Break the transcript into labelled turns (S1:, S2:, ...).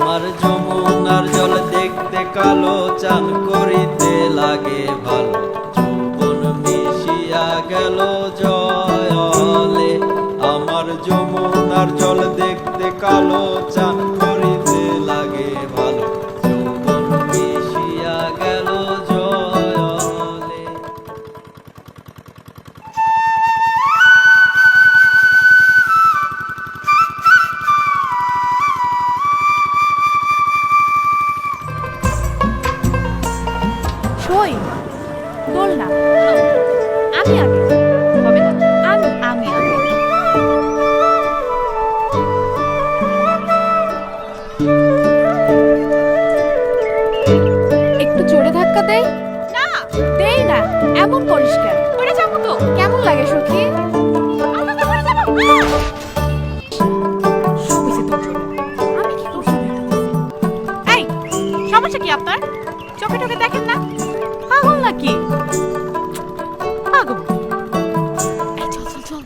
S1: আমার যমুনার জল দেখতে কালো, চান করিতে লাগে ভালো, যৌবন মিশিয়া গেল জলে। আমার যমুনার জল দেখতে কালো, চান করিতে লাগে ভালো, যৌবন মিশিয়া গেল জলে।
S2: কই বল না, আমি আগে হবে না, আমি আগে। একটু জোরে ধাক্কা দেই না, দেই না, এমন করিস কেন? পড়ে যাবো তো। কেমন লাগে সখী? আমি তো পড়ে যাবো। শুইছে তোর জন্য। আমি কি করছি? এই সমস্যা কি আপনার? চোখে টোকে দেখেন না, পাগল নাকি? পাগল। এই চল চল চল।